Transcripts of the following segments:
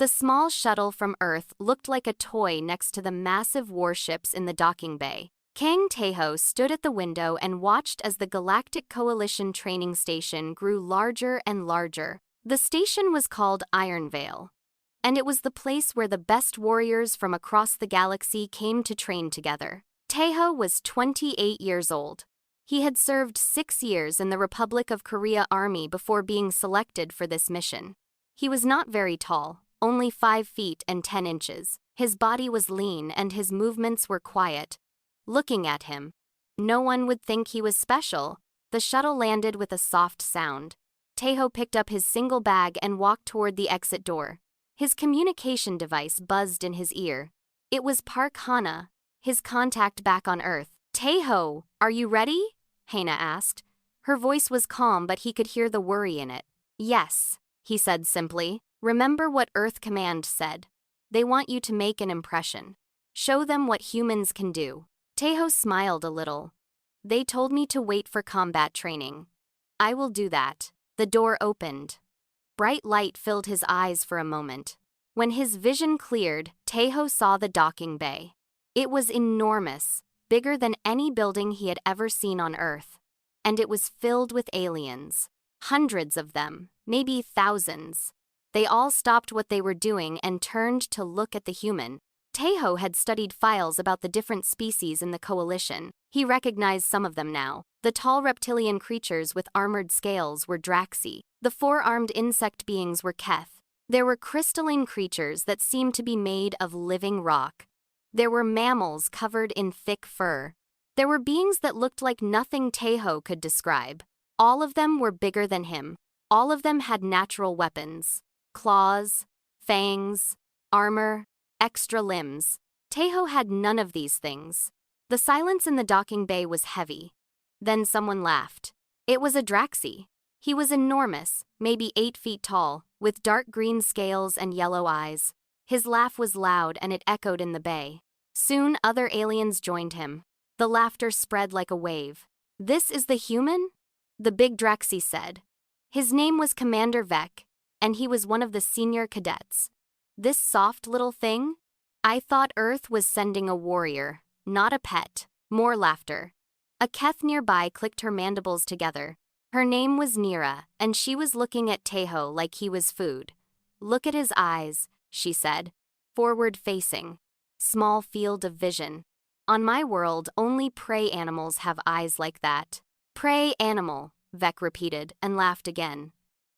The small shuttle from Earth looked like a toy next to the massive warships in the docking bay. Kang Taeho stood at the window and watched as the Galactic Coalition training station grew larger and larger. The station was called Iron Veil, and it was the place where the best warriors from across the galaxy came to train together. Taeho was 28 years old. He had served 6 years in the Republic of Korea Army before being selected for this mission. He was not very tall, only 5 feet and 10 inches. His body was lean and his movements were quiet. Looking at him, no one would think he was special. The shuttle landed with a soft sound. Taeho picked up his single bag and walked toward the exit door. His communication device buzzed in his ear. It was Park Hana, his contact back on Earth. "Taeho, are you ready?" Hana asked. Her voice was calm, but he could hear the worry in it. "Yes," he said simply. "Remember what Earth Command said. They want you to make an impression. Show them what humans can do." Taeho smiled a little. "They told me to wait for combat training. I will do that." The door opened. Bright light filled his eyes for a moment. When his vision cleared, Taeho saw the docking bay. It was enormous, bigger than any building he had ever seen on Earth. And it was filled with aliens. Hundreds of them, maybe thousands. They all stopped what they were doing and turned to look at the human. Taeho had studied files about the different species in the coalition. He recognized some of them now. The tall reptilian creatures with armored scales were Draxi. The 4-armed insect beings were Keth. There were crystalline creatures that seemed to be made of living rock. There were mammals covered in thick fur. There were beings that looked like nothing Taeho could describe. All of them were bigger than him. All of them had natural weapons. Claws, fangs, armor, extra limbs. Taeho had none of these things. The silence in the docking bay was heavy. Then someone laughed. It was a Draxi. He was enormous, maybe 8 feet tall, with dark green scales and yellow eyes. His laugh was loud and it echoed in the bay. Soon other aliens joined him. The laughter spread like a wave. "This is the human?" the big Draxi said. His name was Commander Vec, and he was one of the senior cadets. "This soft little thing? I thought Earth was sending a warrior, not a pet." More laughter. A Keth nearby clicked her mandibles together. Her name was Nira, and she was looking at Taeho like he was food. "Look at his eyes," she said. "Forward-facing. Small field of vision. On my world, only prey animals have eyes like that." "Prey animal," Vec repeated and laughed again.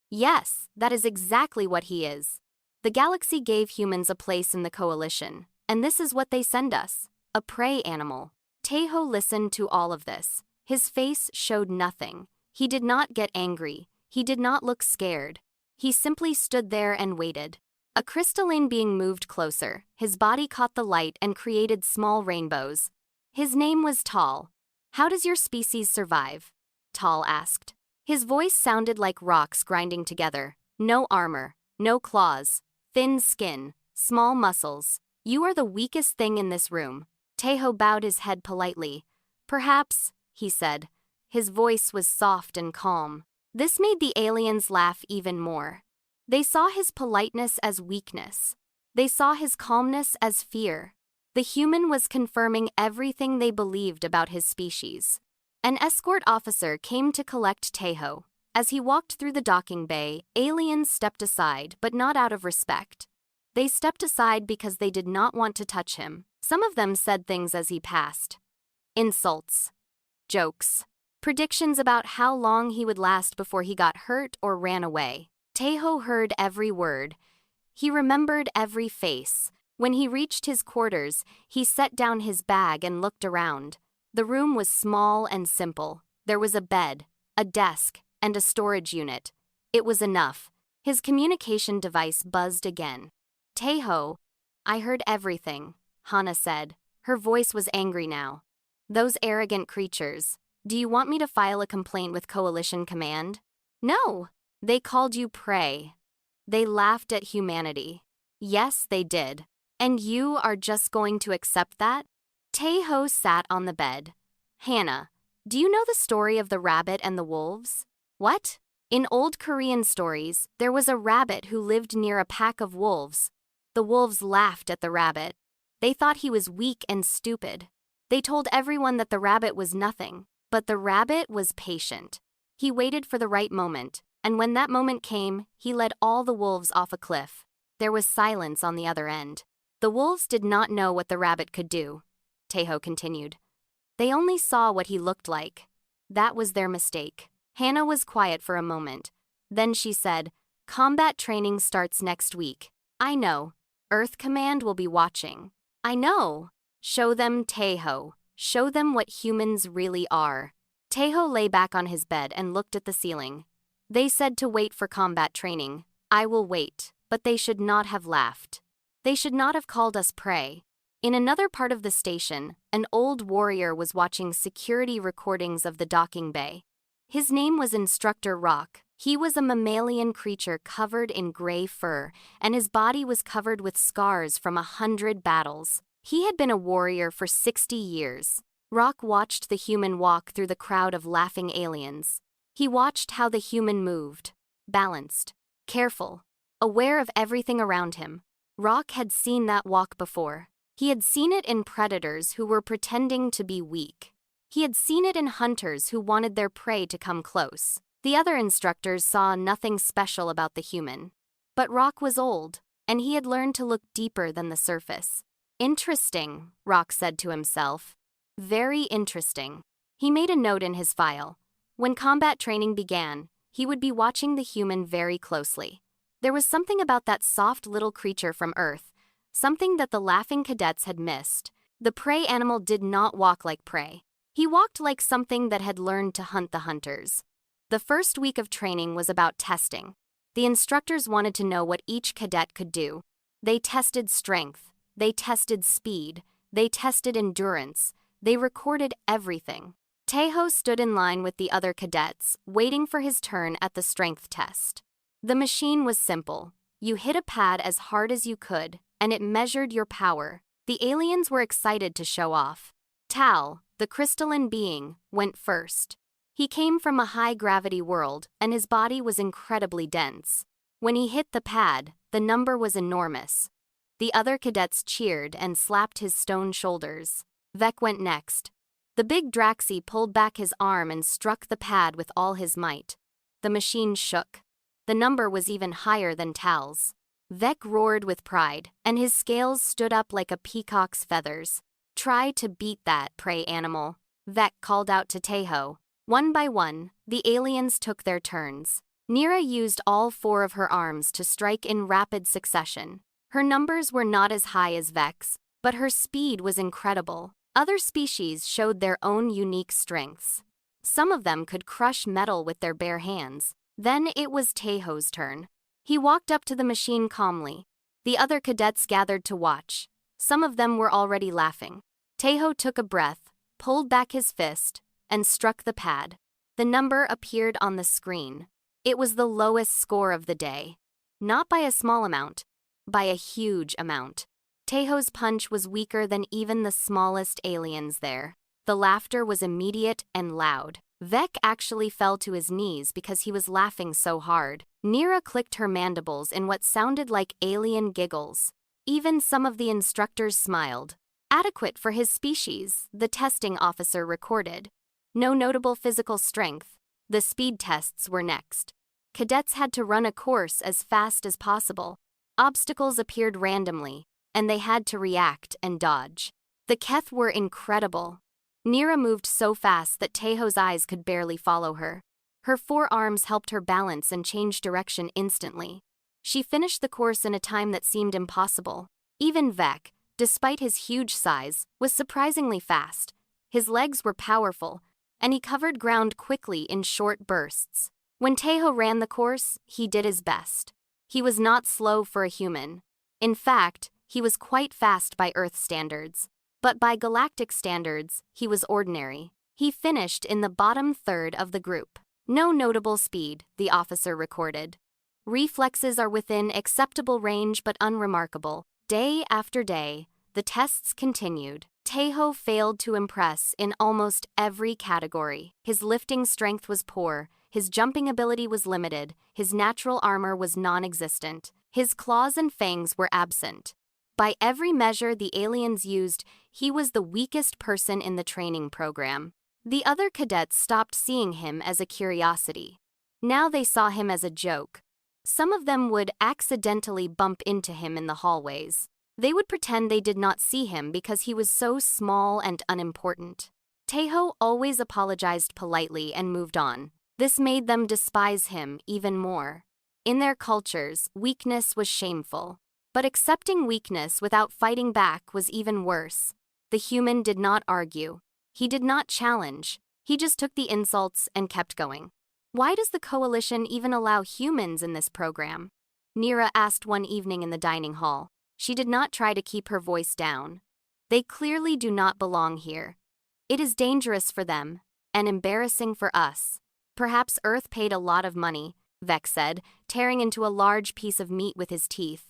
"Yes, that is exactly what he is. The galaxy gave humans a place in the coalition, and this is what they send us, a prey animal." Taeho listened to all of this. His face showed nothing. He did not get angry. He did not look scared. He simply stood there and waited. A crystalline being moved closer. His body caught the light and created small rainbows. His name was Tal. "How does your species survive?" Tal asked. His voice sounded like rocks grinding together. "No armor, no claws, thin skin, small muscles. You are the weakest thing in this room." Taeho bowed his head politely. "Perhaps," he said. His voice was soft and calm. This made the aliens laugh even more. They saw his politeness as weakness. They saw his calmness as fear. The human was confirming everything they believed about his species. An escort officer came to collect Taeho. As he walked through the docking bay, aliens stepped aside, but not out of respect. They stepped aside because they did not want to touch him. Some of them said things as he passed. Insults. Jokes. Predictions about how long he would last before he got hurt or ran away. Taeho heard every word. He remembered every face. When he reached his quarters, he set down his bag and looked around. The room was small and simple. There was a bed, a desk, and a storage unit. It was enough. His communication device buzzed again. "Taeho, I heard everything," Hana said. Her voice was angry now. "Those arrogant creatures. Do you want me to file a complaint with Coalition Command?" "No. They called you prey. They laughed at humanity." "Yes, they did. And you are just going to accept that?" Taeho sat on the bed. "Hannah, do you know the story of the rabbit and the wolves?" "What?" In old Korean stories, there was a rabbit who lived near a pack of wolves. The wolves laughed at the rabbit. They thought he was weak and stupid. They told everyone that the rabbit was nothing, but the rabbit was patient. He waited for the right moment, and when that moment came, he led all the wolves off a cliff. There was silence on the other end. The wolves did not know what the rabbit could do. Taeho continued. They only saw what he looked like. That was their mistake. Hannah was quiet for a moment. Then she said, "Combat training starts next week. I know. Earth Command will be watching." "I know." "Show them, Taeho. Show them what humans really are." Taeho lay back on his bed and looked at the ceiling. "They said to wait for combat training. I will wait, but they should not have laughed. They should not have called us prey." In another part of the station, an old warrior was watching security recordings of the docking bay. His name was Instructor Rock. He was a mammalian creature covered in gray fur, and his body was covered with scars from 100 battles. He had been a warrior for 60 years. Rock watched the human walk through the crowd of laughing aliens. He watched how the human moved, balanced, careful, aware of everything around him. Rock had seen that walk before. He had seen it in predators who were pretending to be weak. He had seen it in hunters who wanted their prey to come close. The other instructors saw nothing special about the human. But Rock was old, and he had learned to look deeper than the surface. "Interesting," Rock said to himself. "Very interesting." He made a note in his file. When combat training began, he would be watching the human very closely. There was something about that soft little creature from Earth, something that the laughing cadets had missed. The prey animal did not walk like prey. He walked like something that had learned to hunt the hunters. The first week of training was about testing. The instructors wanted to know what each cadet could do. They tested strength. They tested speed. They tested endurance. They recorded everything. Taeho stood in line with the other cadets, waiting for his turn at the strength test. The machine was simple. You hit a pad as hard as you could, and it measured your power. The aliens were excited to show off. Tal, the crystalline being, went first. He came from a high-gravity world, and his body was incredibly dense. When he hit the pad, the number was enormous. The other cadets cheered and slapped his stone shoulders. Vec went next. The big Draxi pulled back his arm and struck the pad with all his might. The machine shook. The number was even higher than Tal's. Vec roared with pride, and his scales stood up like a peacock's feathers. "Try to beat that, prey animal," Vec called out to Taeho. One by one, the aliens took their turns. Nira used all 4 of her arms to strike in rapid succession. Her numbers were not as high as Vec's, but her speed was incredible. Other species showed their own unique strengths. Some of them could crush metal with their bare hands. Then it was Taeho's turn. He walked up to the machine calmly. The other cadets gathered to watch. Some of them were already laughing. Taeho took a breath, pulled back his fist, and struck the pad. The number appeared on the screen. It was the lowest score of the day. Not by a small amount, by a huge amount. Taeho's punch was weaker than even the smallest aliens there. The laughter was immediate and loud. Vec actually fell to his knees because he was laughing so hard. Nira clicked her mandibles in what sounded like alien giggles. Even some of the instructors smiled. Adequate for his species, the testing officer recorded. No notable physical strength. The speed tests were next. Cadets had to run a course as fast as possible. Obstacles appeared randomly, and they had to react and dodge. The Keth were incredible. Nira moved so fast that Taeho's eyes could barely follow her. Her 4 arms helped her balance and change direction instantly. She finished the course in a time that seemed impossible. Even Vec, despite his huge size, was surprisingly fast. His legs were powerful, and he covered ground quickly in short bursts. When Taeho ran the course, he did his best. He was not slow for a human. In fact, he was quite fast by Earth standards. But by galactic standards, he was ordinary. He finished in the bottom third of the group. No notable speed, the officer recorded. Reflexes are within acceptable range but unremarkable. Day after day, the tests continued. Taeho failed to impress in almost every category. His lifting strength was poor, His jumping ability was limited, his natural armor was non-existent, his claws and fangs were absent. By every measure the aliens used, he was the weakest person in the training program. The other cadets stopped seeing him as a curiosity. Now they saw him as a joke. Some of them would accidentally bump into him in the hallways. They would pretend they did not see him because he was so small and unimportant. Taeho always apologized politely and moved on. This made them despise him even more. In their cultures, weakness was shameful. But accepting weakness without fighting back was even worse. The human did not argue. He did not challenge. He just took the insults and kept going. Why does the coalition even allow humans in this program? Nira asked one evening in the dining hall. She did not try to keep her voice down. They clearly do not belong here. It is dangerous for them, and embarrassing for us. Perhaps Earth paid a lot of money, Vec said, tearing into a large piece of meat with his teeth.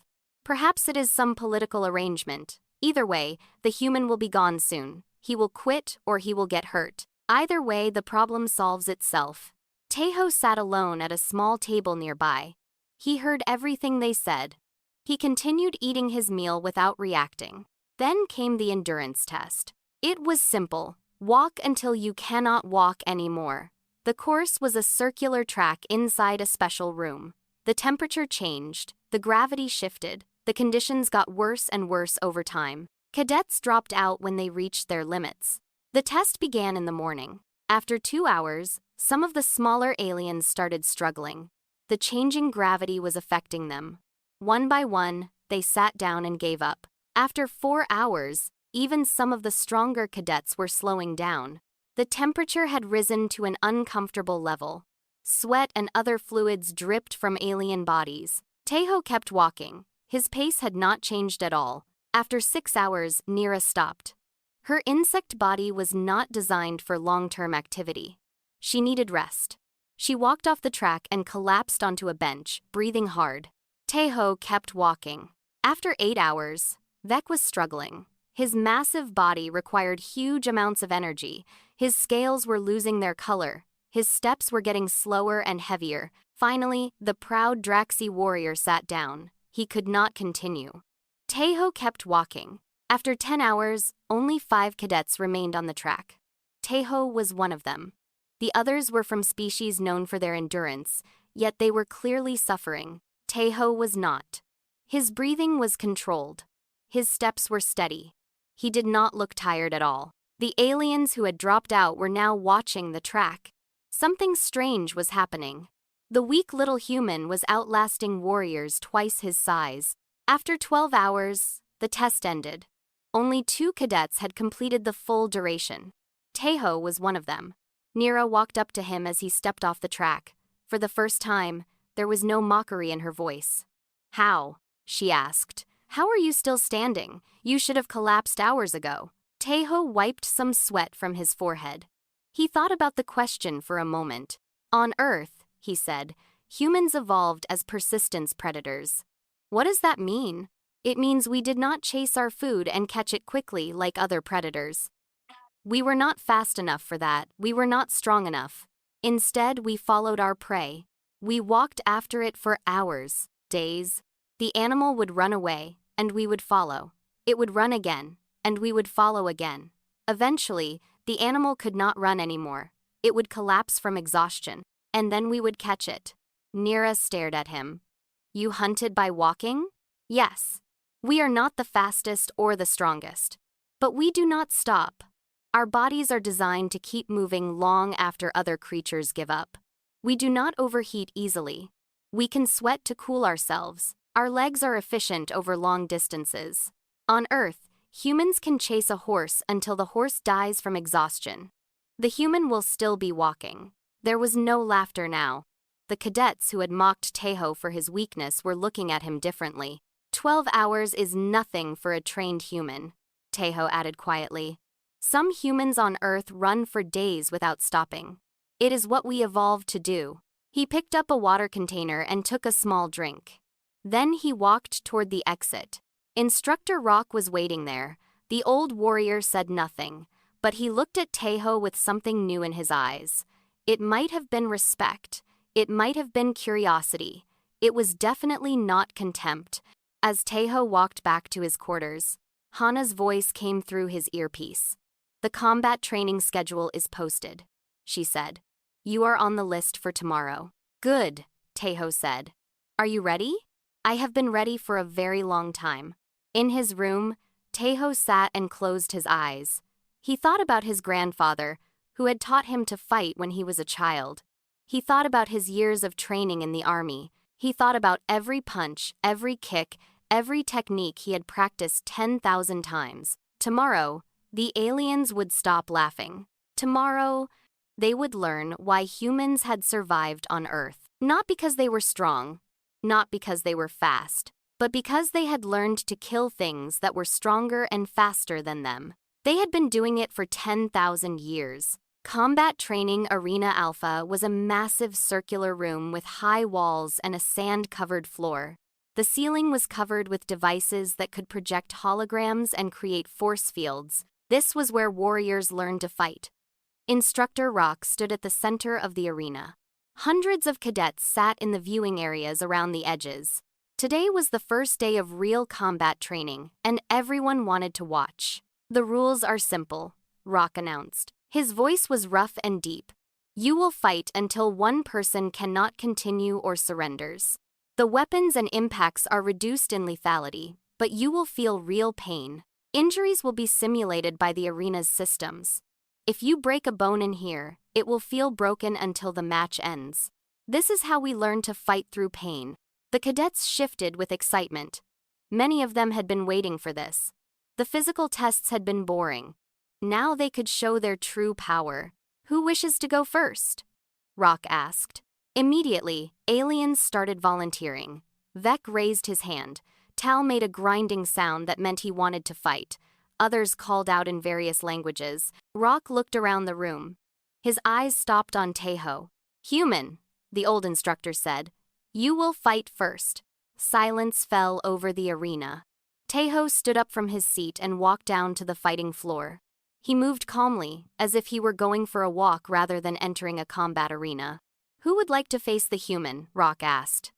Perhaps it is some political arrangement. Either way, the human will be gone soon. He will quit or he will get hurt. Either way, the problem solves itself. Taeho sat alone at a small table nearby. He heard everything they said. He continued eating his meal without reacting. Then came the endurance test. It was simple. Walk until you cannot walk anymore. The course was a circular track inside a special room. The temperature changed, the gravity shifted, the conditions got worse and worse over time. Cadets dropped out when they reached their limits. The test began in the morning. After 2 hours, some of the smaller aliens started struggling. The changing gravity was affecting them. One by one, they sat down and gave up. After 4 hours, even some of the stronger cadets were slowing down. The temperature had risen to an uncomfortable level. Sweat and other fluids dripped from alien bodies. Taeho kept walking. His pace had not changed at all. After 6 hours, Nira stopped. Her insect body was not designed for long-term activity. She needed rest. She walked off the track and collapsed onto a bench, breathing hard. Taeho kept walking. After 8 hours, Vec was struggling. His massive body required huge amounts of energy. His scales were losing their color. His steps were getting slower and heavier. Finally, the proud Draxi warrior sat down. He could not continue. Taeho kept walking. After 10 hours, only 5 cadets remained on the track. Taeho was one of them. The others were from species known for their endurance, yet they were clearly suffering. Taeho was not. His breathing was controlled. His steps were steady. He did not look tired at all. The aliens who had dropped out were now watching the track. Something strange was happening. The weak little human was outlasting warriors twice his size. After 12 hours, the test ended. Only 2 cadets had completed the full duration. Taeho was one of them. Nira walked up to him as he stepped off the track. For the first time, there was no mockery in her voice. "How?" she asked. "How are you still standing? You should have collapsed hours ago." Taeho wiped some sweat from his forehead. He thought about the question for a moment. "On Earth," he said, "humans evolved as persistence predators." "What does that mean?" "It means we did not chase our food and catch it quickly like other predators. We were not fast enough for that, we were not strong enough. Instead, we followed our prey. We walked after it for hours, days. The animal would run away, and we would follow. It would run again, and we would follow again. Eventually, the animal could not run anymore. It would collapse from exhaustion, and then we would catch it." Nira stared at him. "You hunted by walking?" "Yes. We are not the fastest or the strongest. But we do not stop. Our bodies are designed to keep moving long after other creatures give up. We do not overheat easily. We can sweat to cool ourselves. Our legs are efficient over long distances. On Earth, humans can chase a horse until the horse dies from exhaustion. The human will still be walking." There was no laughter now. The cadets who had mocked Taeho for his weakness were looking at him differently. 12 hours is nothing for a trained human, Taeho added quietly. "Some humans on Earth run for days without stopping. It is what we evolved to do." He picked up a water container and took a small drink. Then he walked toward the exit. Instructor Rock was waiting there. The old warrior said nothing, but he looked at Taeho with something new in his eyes. It might have been respect. It might have been curiosity. It was definitely not contempt. As Taeho walked back to his quarters, Hana's voice came through his earpiece. "The combat training schedule is posted," she said. "You are on the list for tomorrow." "Good," Taeho said. "Are you ready?" "I have been ready for a very long time." In his room, Taeho sat and closed his eyes. He thought about his grandfather, who had taught him to fight when he was a child. He thought about his years of training in the army. He thought about every punch, every kick, every technique he had practiced 10,000 times. Tomorrow, the aliens would stop laughing. Tomorrow, they would learn why humans had survived on Earth. Not because they were strong, not because they were fast, but because they had learned to kill things that were stronger and faster than them. They had been doing it for 10,000 years. Combat Training Arena Alpha was a massive circular room with high walls and a sand-covered floor. The ceiling was covered with devices that could project holograms and create force fields. This was where warriors learned to fight. Instructor Rock stood at the center of the arena. Hundreds of cadets sat in the viewing areas around the edges. Today was the first day of real combat training, and everyone wanted to watch. "The rules are simple," Rock announced. His voice was rough and deep. "You will fight until one person cannot continue or surrenders. The weapons and impacts are reduced in lethality, but you will feel real pain. Injuries will be simulated by the arena's systems. If you break a bone in here, it will feel broken until the match ends. This is how we learn to fight through pain." The cadets shifted with excitement. Many of them had been waiting for this. The physical tests had been boring. Now they could show their true power. "Who wishes to go first?" Rock asked. Immediately, aliens started volunteering. Vec raised his hand. Tal made a grinding sound that meant he wanted to fight. Others called out in various languages. Rock looked around the room. His eyes stopped on Taeho. "Human," the old instructor said. "You will fight first." Silence fell over the arena. Taeho stood up from his seat and walked down to the fighting floor. He moved calmly, as if he were going for a walk rather than entering a combat arena. "Who would like to face the human?" Rock asked.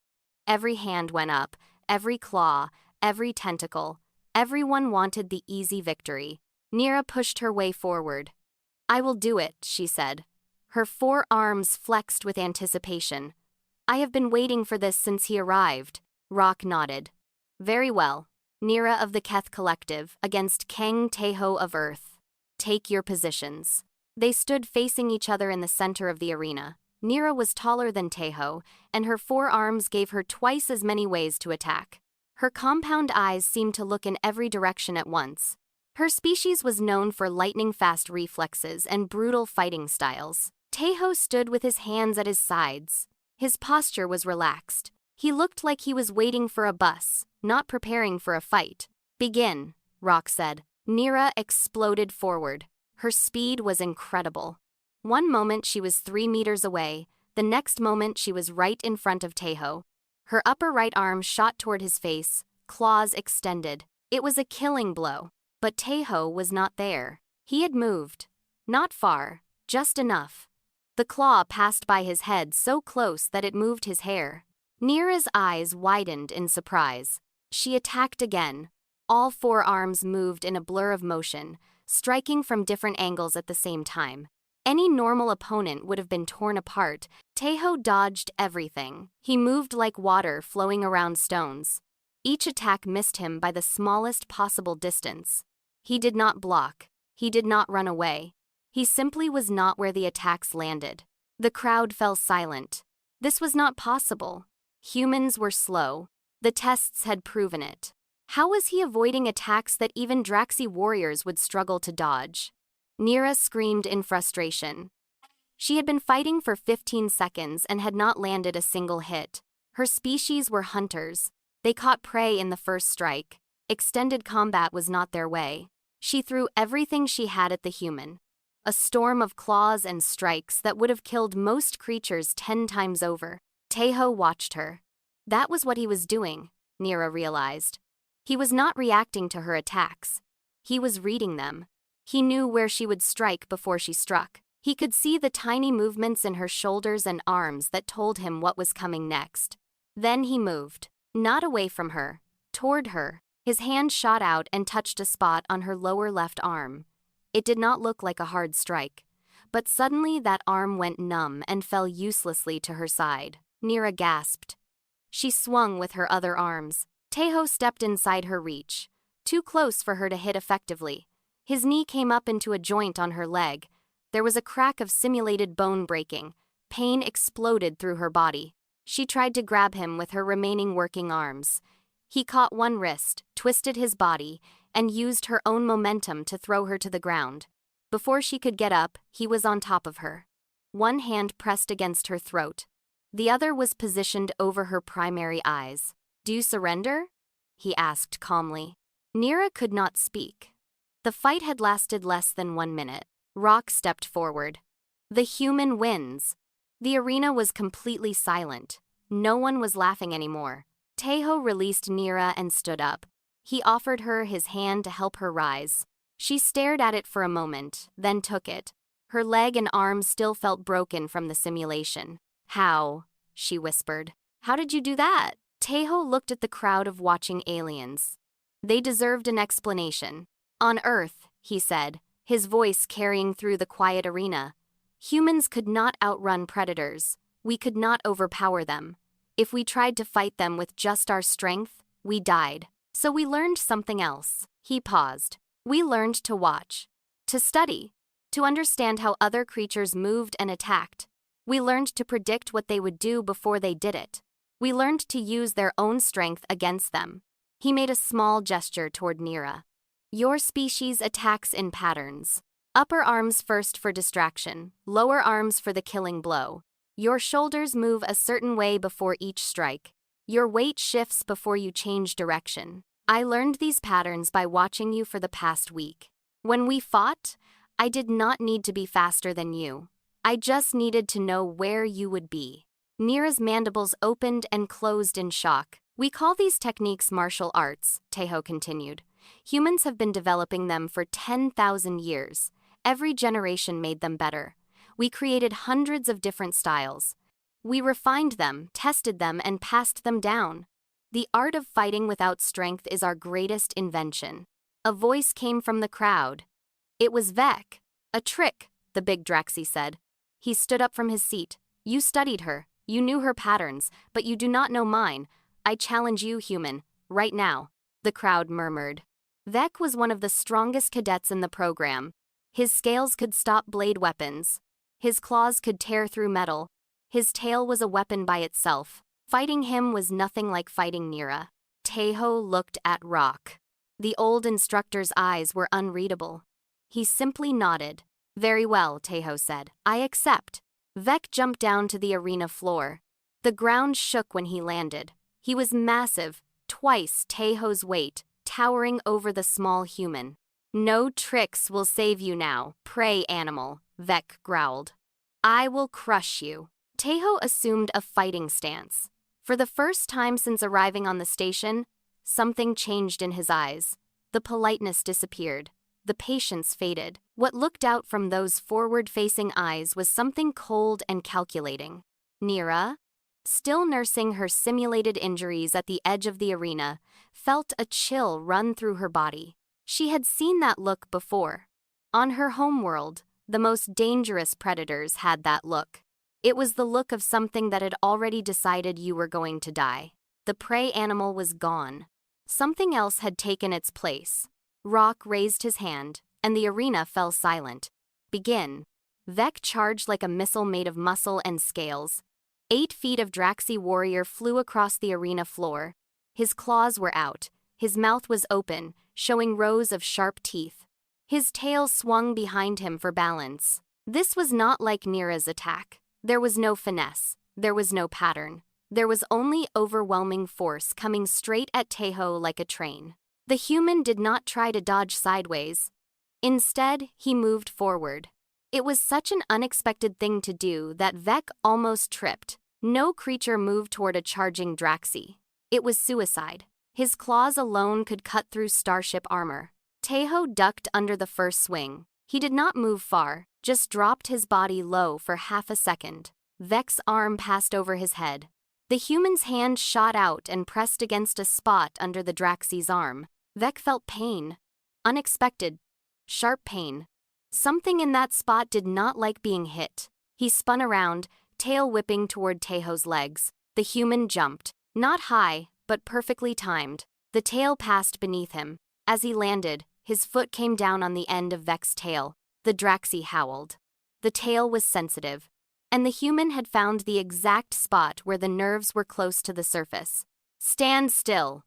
Every hand went up, every claw, every tentacle. Everyone wanted the easy victory. Nira pushed her way forward. "I will do it," she said. Her 4 arms flexed with anticipation. "I have been waiting for this since he arrived." Rock nodded. "Very well. Nira of the Keth Collective against Kang Taeho of Earth. Take your positions." They stood facing each other in the center of the arena. Nira was taller than Taeho, and her 4 arms gave her twice as many ways to attack. Her compound eyes seemed to look in every direction at once. Her species was known for lightning-fast reflexes and brutal fighting styles. Taeho stood with his hands at his sides. His posture was relaxed. He looked like he was waiting for a bus, not preparing for a fight. "Begin," Rock said. Nira exploded forward. Her speed was incredible. One moment she was 3 meters away, the next moment she was right in front of Taeho. Her upper right arm shot toward his face, claws extended. It was a killing blow. But Taeho was not there. He had moved. Not far, just enough. The claw passed by his head so close that it moved his hair. Nira's eyes widened in surprise. She attacked again. All 4 arms moved in a blur of motion, striking from different angles at the same time. Any normal opponent would have been torn apart. Taeho dodged everything. He moved like water flowing around stones. Each attack missed him by the smallest possible distance. He did not block. He did not run away. He simply was not where the attacks landed. The crowd fell silent. This was not possible. Humans were slow. The tests had proven it. How was he avoiding attacks that even Draxi warriors would struggle to dodge? Nira screamed in frustration. She had been fighting for 15 seconds and had not landed a single hit. Her species were hunters. They caught prey in the first strike. Extended combat was not their way. She threw everything she had at the human. A storm of claws and strikes that would have killed most creatures 10 times over. Taeho watched her. That was what he was doing, Nira realized. He was not reacting to her attacks. He was reading them. He knew where she would strike before she struck. He could see the tiny movements in her shoulders and arms that told him what was coming next. Then he moved, not away from her, toward her. His hand shot out and touched a spot on her lower left arm. It did not look like a hard strike, but suddenly that arm went numb and fell uselessly to her side. Nira gasped. She swung with her other arms. Teho stepped inside her reach, too close for her to hit effectively. His knee came up into a joint on her leg. There was a crack of simulated bone breaking. Pain exploded through her body. She tried to grab him with her remaining working arms. He caught one wrist, twisted his body, and used her own momentum to throw her to the ground. Before she could get up, he was on top of her. One hand pressed against her throat. The other was positioned over her primary eyes. "Do you surrender?" he asked calmly. Nira could not speak. The fight had lasted less than 1 minute. Rock stepped forward. "The human wins." The arena was completely silent. No one was laughing anymore. Teho released Nira and stood up. He offered her his hand to help her rise. She stared at it for a moment, then took it. Her leg and arm still felt broken from the simulation. "How?" she whispered. "How did you do that?" Teho looked at the crowd of watching aliens. They deserved an explanation. "On Earth," he said, his voice carrying through the quiet arena, "humans could not outrun predators. We could not overpower them. If we tried to fight them with just our strength, we died. So we learned something else." He paused. "We learned to watch, to study, to understand how other creatures moved and attacked. We learned to predict what they would do before they did it. We learned to use their own strength against them." He made a small gesture toward Nira. "Your species attacks in patterns. Upper arms first for distraction, lower arms for the killing blow. Your shoulders move a certain way before each strike. Your weight shifts before you change direction. I learned these patterns by watching you for the past week. When we fought, I did not need to be faster than you. I just needed to know where you would be." Nira's mandibles opened and closed in shock. "We call these techniques martial arts," Teho continued. "Humans have been developing them for 10,000 years. Every generation made them better. We created hundreds of different styles. We refined them, tested them, and passed them down. The art of fighting without strength is our greatest invention." A voice came from the crowd. It was Vec. "A trick," the big Draxi said. He stood up from his seat. "You studied her. You knew her patterns, but you do not know mine. I challenge you, human, right now." The crowd murmured. Vec was one of the strongest cadets in the program. His scales could stop blade weapons. His claws could tear through metal. His tail was a weapon by itself. Fighting him was nothing like fighting Nira. Teho looked at Rock. The old instructor's eyes were unreadable. He simply nodded. "Very well," Teho said. "I accept." Vec jumped down to the arena floor. The ground shook when he landed. He was massive, twice Teho's weight, towering over the small human. "No tricks will save you now, prey animal," Vec growled. "I will crush you." Teho assumed a fighting stance. For the first time since arriving on the station, something changed in his eyes. The politeness disappeared. The patience faded. What looked out from those forward-facing eyes was something cold and calculating. Nira, still nursing her simulated injuries at the edge of the arena, felt a chill run through her body. She had seen that look before. On her homeworld, the most dangerous predators had that look. It was the look of something that had already decided you were going to die. The prey animal was gone. Something else had taken its place. Rock raised his hand, and the arena fell silent. "Begin." Vec charged like a missile made of muscle and scales. 8 feet of Draxi warrior flew across the arena floor. His claws were out. His mouth was open, showing rows of sharp teeth. His tail swung behind him for balance. This was not like Nira's attack. There was no finesse. There was no pattern. There was only overwhelming force coming straight at Teho like a train. The human did not try to dodge sideways. Instead, he moved forward. It was such an unexpected thing to do that Vec almost tripped. No creature moved toward a charging Draxi. It was suicide. His claws alone could cut through starship armor. Teho ducked under the first swing. He did not move far, just dropped his body low for half a second. Vex's arm passed over his head. The human's hand shot out and pressed against a spot under the Draxie's arm. Vex felt pain. Unexpected, sharp pain. Something in that spot did not like being hit. He spun around, tail whipping toward Tejo's legs. The human jumped. Not high, but perfectly timed. The tail passed beneath him. As he landed, his foot came down on the end of Vex's tail. The Draxie howled. The tail was sensitive, and the human had found the exact spot where the nerves were close to the surface. "Stand still,"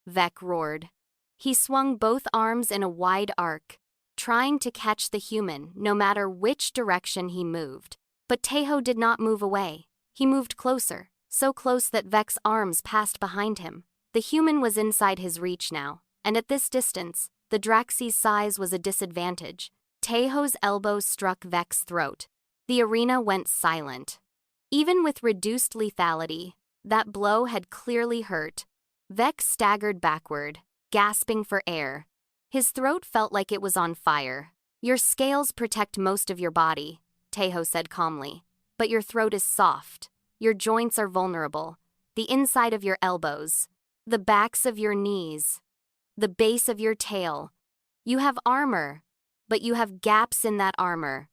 Vex roared. He swung both arms in a wide arc, trying to catch the human no matter which direction he moved. But Tejo did not move away. He moved closer, so close that Vex's arms passed behind him. The human was inside his reach now, and at this distance, the Draxie's size was a disadvantage. Tejo's elbow struck Vex's throat. The arena went silent. Even with reduced lethality, that blow had clearly hurt. Vex staggered backward, gasping for air. His throat felt like it was on fire. "Your scales protect most of your body," Tejo said calmly, "but your throat is soft. Your joints are vulnerable. The inside of your elbows, the backs of your knees, the base of your tail. You have armor, but you have gaps in that armor.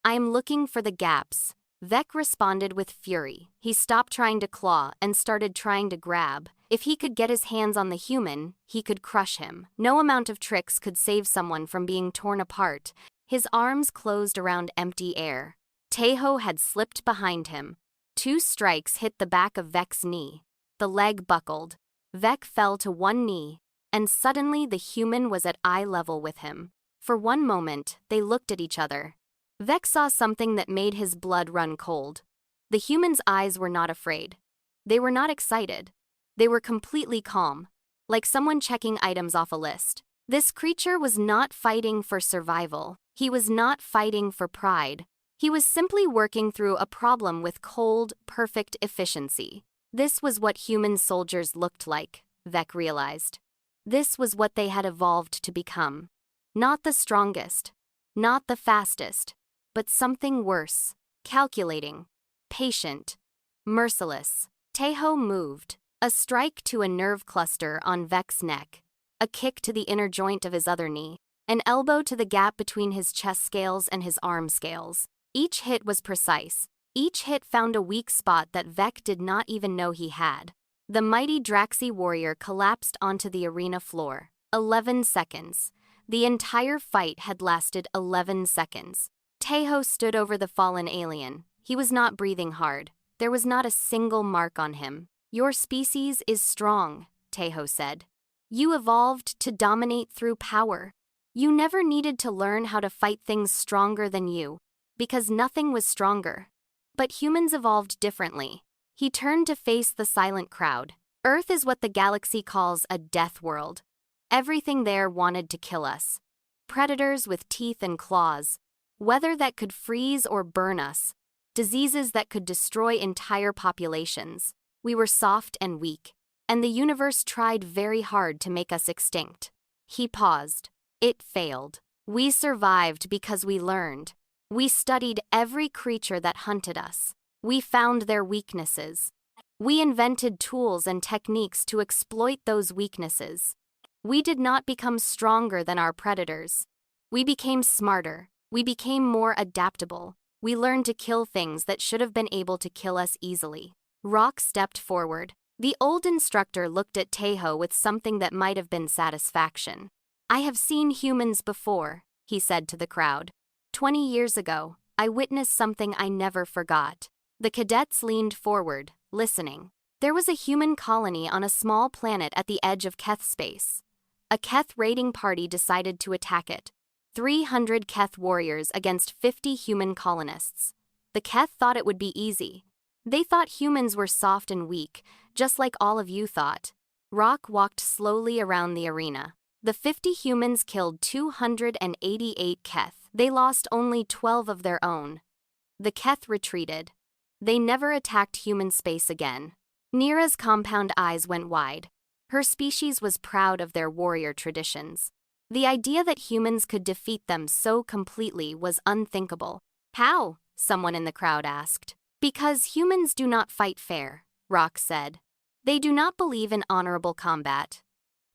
I am looking for the gaps." Vex responded with fury. He stopped trying to claw and started trying to grab. If he could get his hands on the human, he could crush him. No amount of tricks could save someone from being torn apart. His arms closed around empty air. Tejo had slipped behind him. 2 strikes hit the back of Vex's knee. The leg buckled. Vex fell to one knee, and suddenly the human was at eye level with him. For one moment, they looked at each other. Vex saw something that made his blood run cold. The human's eyes were not afraid. They were not excited. They were completely calm, like someone checking items off a list. This creature was not fighting for survival. He was not fighting for pride. He was simply working through a problem with cold, perfect efficiency. This was what human soldiers looked like, Vex realized. This was what they had evolved to become. Not the strongest, not the fastest, but something worse. Calculating, patient, merciless. Tejo moved. A strike to a nerve cluster on Vex's neck. A kick to the inner joint of his other knee. An elbow to the gap between his chest scales and his arm scales. Each hit was precise. Each hit found a weak spot that Vex did not even know he had. The mighty Draxie warrior collapsed onto the arena floor. 11 seconds. The entire fight had lasted 11 seconds. Tejo stood over the fallen alien. He was not breathing hard. There was not a single mark on him. "Your species is strong," Tejo said. "You evolved to dominate through power. You never needed to learn how to fight things stronger than you, because nothing was stronger. But humans evolved differently." He turned to face the silent crowd. Earth is what the galaxy calls a death world. Everything there wanted to kill us. Predators with teeth and claws. Weather that could freeze or burn us. Diseases that could destroy entire populations. We were soft and weak, and the universe tried very hard to make us extinct. He paused. It failed. We survived because we learned. We studied every creature that hunted us. We found their weaknesses. We invented tools and techniques to exploit those weaknesses. We did not become stronger than our predators. We became smarter. We became more adaptable. We learned to kill things that should have been able to kill us easily. Rock stepped forward. The old instructor looked at Tejo with something that might have been satisfaction. "I have seen humans before," he said to the crowd. 20 years ago, I witnessed something I never forgot." The cadets leaned forward, listening. There was a human colony on a small planet at the edge of Keth space. A Keth raiding party decided to attack it. 300 Keth warriors against 50 human colonists. The Keth thought it would be easy. They thought humans were soft and weak, just like all of you thought. Rock walked slowly around the arena. The 50 humans killed 288 Keth. They lost only 12 of their own. The Keth retreated. They never attacked human space again. Nira's compound eyes went wide. Her species was proud of their warrior traditions. The idea that humans could defeat them so completely was unthinkable. How? Someone in the crowd asked. Because humans do not fight fair, Rock said. They do not believe in honorable combat.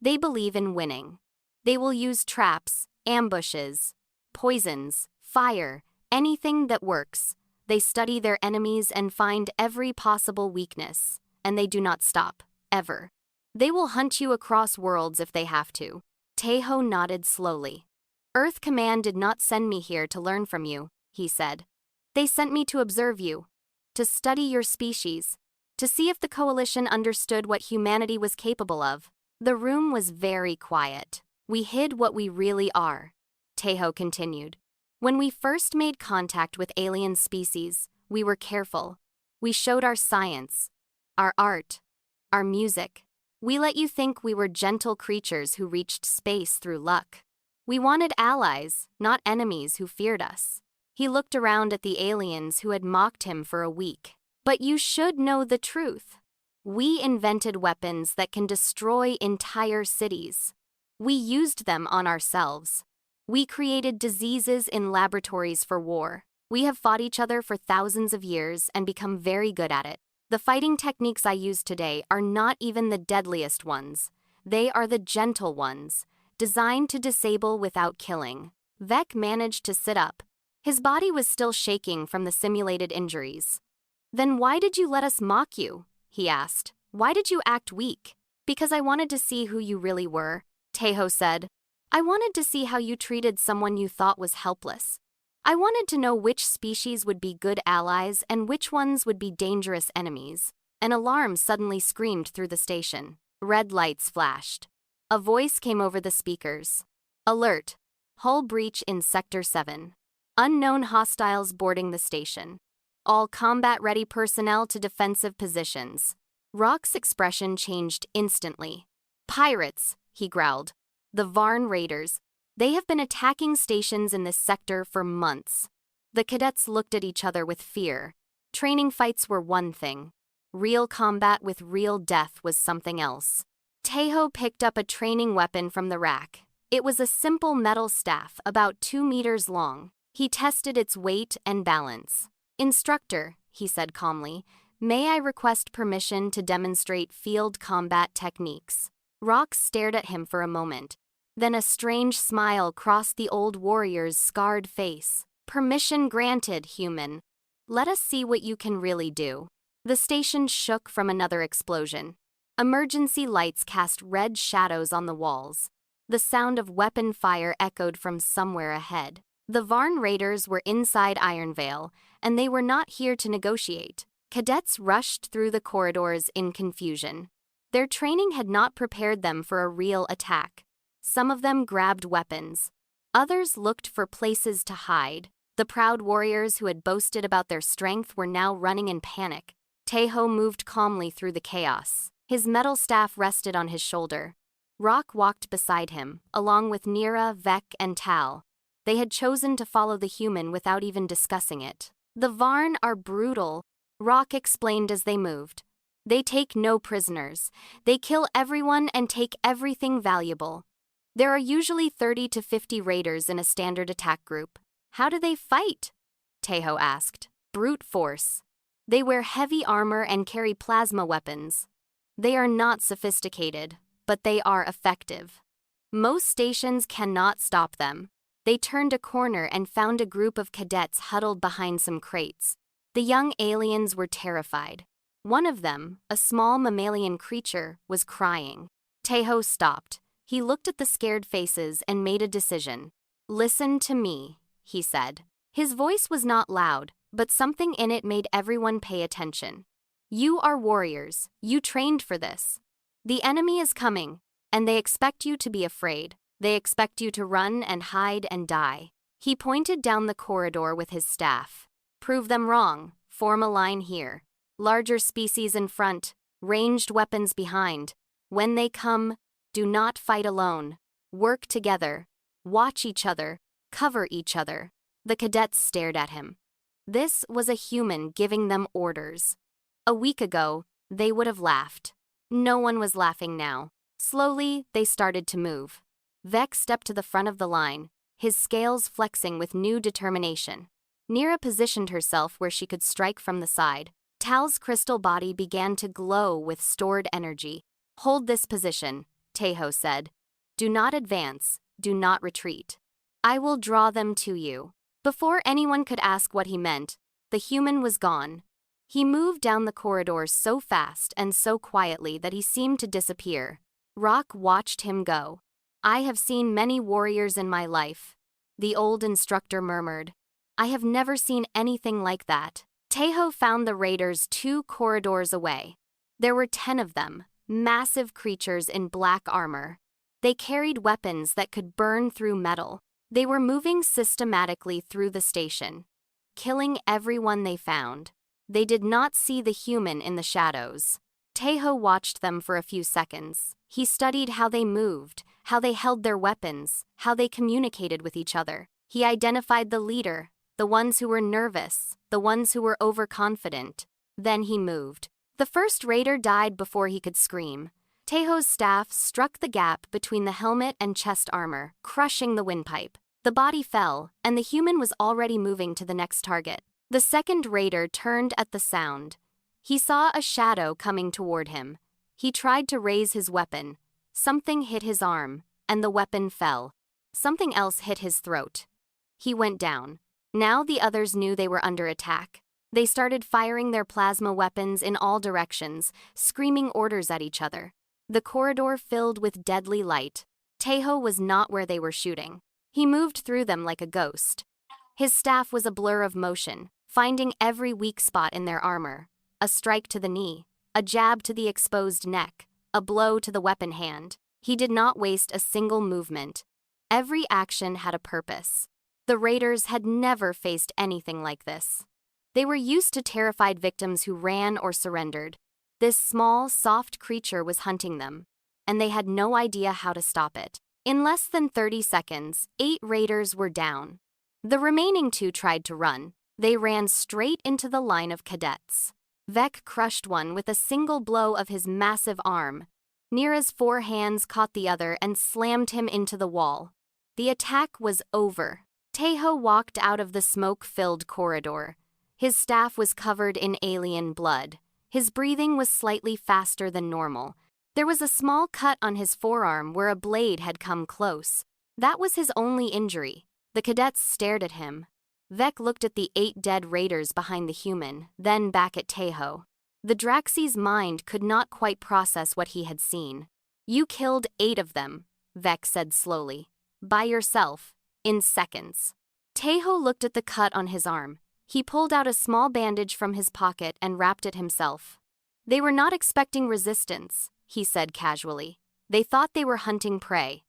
They believe in winning. They will use traps, ambushes, poisons, fire, anything that works. They study their enemies and find every possible weakness, and they do not stop, ever. They will hunt you across worlds if they have to. Tejo nodded slowly. Earth Command did not send me here to learn from you, he said. They sent me to observe you, to study your species, to see if the coalition understood what humanity was capable of. The room was very quiet. We hid what we really are, Tejo continued. When we first made contact with alien species, we were careful. We showed our science, our art, our music. We let you think we were gentle creatures who reached space through luck. We wanted allies, not enemies who feared us. He looked around at the aliens who had mocked him for a week. But you should know the truth. We invented weapons that can destroy entire cities. We used them on ourselves. We created diseases in laboratories for war. We have fought each other for thousands of years and become very good at it. The fighting techniques I use today are not even the deadliest ones. They are the gentle ones, designed to disable without killing. Vec managed to sit up. His body was still shaking from the simulated injuries. Then why did you let us mock you? He asked. Why did you act weak? Because I wanted to see who you really were, Tejo said. I wanted to see how you treated someone you thought was helpless. I wanted to know which species would be good allies and which ones would be dangerous enemies. An alarm suddenly screamed through the station. Red lights flashed. A voice came over the speakers. Alert! Hull breach in Sector 7. Unknown hostiles boarding the station. All combat-ready personnel to defensive positions. Rock's expression changed instantly. Pirates, he growled. The Varn Raiders. They have been attacking stations in this sector for months. The cadets looked at each other with fear. Training fights were one thing. Real combat with real death was something else. Tejo picked up a training weapon from the rack. It was a simple metal staff about 2 meters long. He tested its weight and balance. Instructor, he said calmly, may I request permission to demonstrate field combat techniques? Rock stared at him for a moment. Then a strange smile crossed the old warrior's scarred face. Permission granted, human. Let us see what you can really do. The station shook from another explosion. Emergency lights cast red shadows on the walls. The sound of weapon fire echoed from somewhere ahead. The Varn Raiders were inside Ironvale, and they were not here to negotiate. Cadets rushed through the corridors in confusion. Their training had not prepared them for a real attack. Some of them grabbed weapons. Others looked for places to hide. The proud warriors who had boasted about their strength were now running in panic. Tejo moved calmly through the chaos. His metal staff rested on his shoulder. Rock walked beside him, along with Nira, Vec, and Tal. They had chosen to follow the human without even discussing it. The Varn are brutal, Rock explained as they moved. They take no prisoners. They kill everyone and take everything valuable. There are usually 30 to 50 raiders in a standard attack group. How do they fight? Tejo asked. Brute force. They wear heavy armor and carry plasma weapons. They are not sophisticated, but they are effective. Most stations cannot stop them. They turned a corner and found a group of cadets huddled behind some crates. The young aliens were terrified. One of them, a small mammalian creature, was crying. Tejo stopped. He looked at the scared faces and made a decision. Listen to me, he said. His voice was not loud, but something in it made everyone pay attention. You are warriors. You trained for this. The enemy is coming, and they expect you to be afraid. They expect you to run and hide and die. He pointed down the corridor with his staff. Prove them wrong. Form a line here. Larger species in front, ranged weapons behind. When they come, do not fight alone. Work together. Watch each other. Cover each other. The cadets stared at him. This was a human giving them orders. A week ago, they would have laughed. No one was laughing now. Slowly, they started to move. Vec stepped to the front of the line, his scales flexing with new determination. Nira positioned herself where she could strike from the side. Tal's crystal body began to glow with stored energy. "Hold this position," Teho said. "Do not advance, do not retreat. I will draw them to you." Before anyone could ask what he meant, the human was gone. He moved down the corridor so fast and so quietly that he seemed to disappear. Rock watched him go. "I have seen many warriors in my life," the old instructor murmured. "I have never seen anything like that." Teho found the raiders 2 corridors away. There were 10 of them, massive creatures in black armor. They carried weapons that could burn through metal. They were moving systematically through the station, killing everyone they found. They did not see the human in the shadows. Teho watched them for a few seconds. He studied how they moved, how they held their weapons, how they communicated with each other. He identified the leader, the ones who were nervous, the ones who were overconfident. Then he moved. The first raider died before he could scream. Teho's staff struck the gap between the helmet and chest armor, crushing the windpipe. The body fell, and the human was already moving to the next target. The second raider turned at the sound. He saw a shadow coming toward him. He tried to raise his weapon. Something hit his arm, and the weapon fell. Something else hit his throat. He went down. Now the others knew they were under attack. They started firing their plasma weapons in all directions, screaming orders at each other. The corridor filled with deadly light. Teho was not where they were shooting. He moved through them like a ghost. His staff was a blur of motion, finding every weak spot in their armor. A strike to the knee, a jab to the exposed neck, a blow to the weapon hand. He did not waste a single movement. Every action had a purpose. The raiders had never faced anything like this. They were used to terrified victims who ran or surrendered. This small, soft creature was hunting them, and they had no idea how to stop it. In less than 30 seconds, 8 raiders were down. The remaining 2 tried to run. They ran straight into the line of cadets. Vec crushed one with a single blow of his massive arm. Nira's 4 hands caught the other and slammed him into the wall. The attack was over. Teho walked out of the smoke-filled corridor. His staff was covered in alien blood. His breathing was slightly faster than normal. There was a small cut on his forearm where a blade had come close. That was his only injury. The cadets stared at him. Vec looked at the 8 dead raiders behind the human, then back at Teho. The Draxi's mind could not quite process what he had seen. "You killed 8 of them," Vec said slowly. "By yourself, in seconds." Teho looked at the cut on his arm. He pulled out a small bandage from his pocket and wrapped it himself. "They were not expecting resistance," he said casually. "They thought they were hunting prey.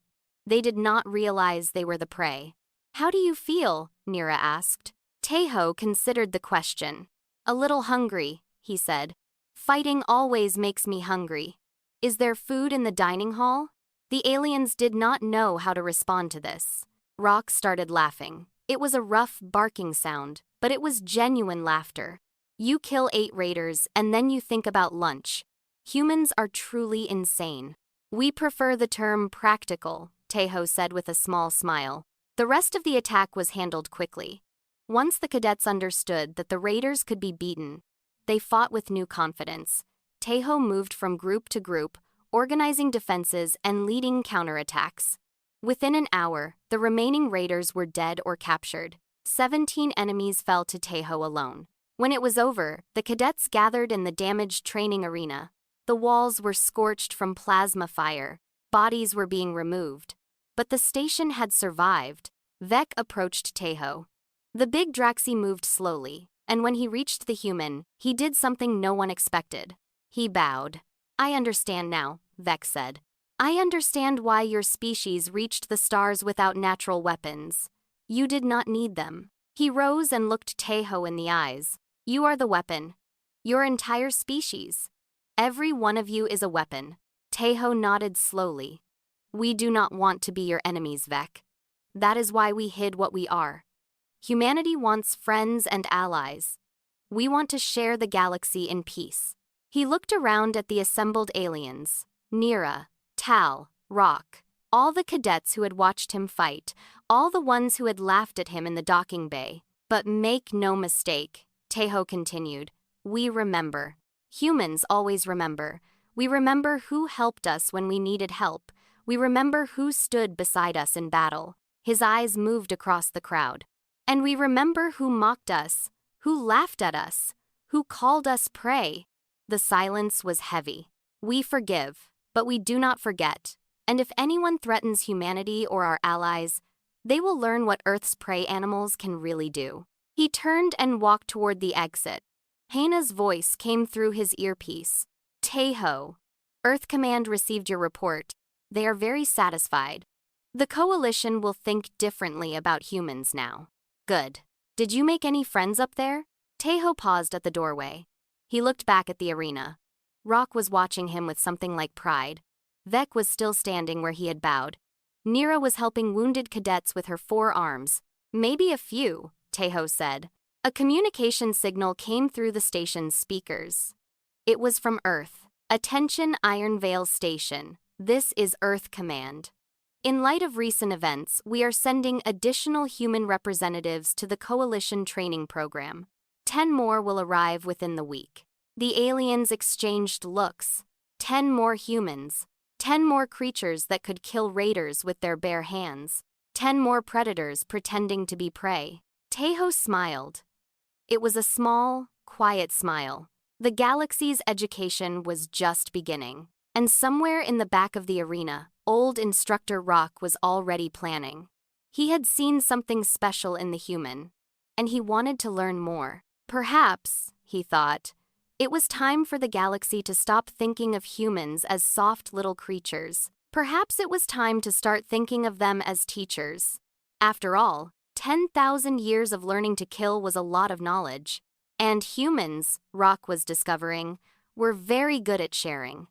They did not realize they were the prey." "How do you feel?" Nira asked. Teho considered the question. "A little hungry," he said. "Fighting always makes me hungry. Is there food in the dining hall?" The aliens did not know how to respond to this. Rock started laughing. It was a rough, barking sound, but it was genuine laughter. "You kill 8 raiders, and then you think about lunch. Humans are truly insane." "We prefer the term practical," Teho said with a small smile. The rest of the attack was handled quickly. Once the cadets understood that the raiders could be beaten, they fought with new confidence. Teho moved from group to group, organizing defenses and leading counterattacks. Within an hour, the remaining raiders were dead or captured. 17 enemies fell to Teho alone. When it was over, the cadets gathered in the damaged training arena. The walls were scorched from plasma fire. Bodies were being removed. But the station had survived. Vec approached Teho. The big Draxi moved slowly, and when he reached the human, he did something no one expected. He bowed. "I understand now," Vec said. "I understand why your species reached the stars without natural weapons. You did not need them." He rose and looked Teho in the eyes. "You are the weapon. Your entire species. Every one of you is a weapon." Teho nodded slowly. "We do not want to be your enemies, Vec. That is why we hid what we are. Humanity wants friends and allies. We want to share the galaxy in peace." He looked around at the assembled aliens. Nira, Tal, Rock, All the cadets who had watched him fight, all the ones who had laughed at him in the docking bay. But make no mistake, Tejo continued, we remember. Humans always remember. We remember who helped us when we needed help. We remember who stood beside us in battle. His eyes moved across the crowd. And we remember who mocked us, who laughed at us, who called us prey. The silence was heavy. We forgive, but we do not forget. And if anyone threatens humanity or our allies, they will learn what Earth's prey animals can really do. He turned and walked toward the exit. Hana's voice came through his earpiece. Tejo, Earth Command received your report. They are very satisfied. The Coalition will think differently about humans now. Good. Did you make any friends up there? Tejo paused at the doorway. He looked back at the arena. Rock was watching him with something like pride. Vec was still standing where he had bowed. Nira was helping wounded cadets with her 4 arms. Maybe a few, Tejo said. A communication signal came through the station's speakers. It was from Earth. Attention Iron Veil Station. This is Earth Command. In light of recent events, we are sending additional human representatives to the Coalition training program. 10 more will arrive within the week. The aliens exchanged looks. 10 more humans. 10 more creatures that could kill raiders with their bare hands. 10 more predators pretending to be prey. Tejo smiled. It was a small, quiet smile. The galaxy's education was just beginning. And somewhere in the back of the arena, old Instructor Rock was already planning. He had seen something special in the human, and he wanted to learn more. Perhaps, he thought, it was time for the galaxy to stop thinking of humans as soft little creatures. Perhaps it was time to start thinking of them as teachers. After all, 10,000 years of learning to kill was a lot of knowledge. And humans, Rock was discovering, were very good at sharing.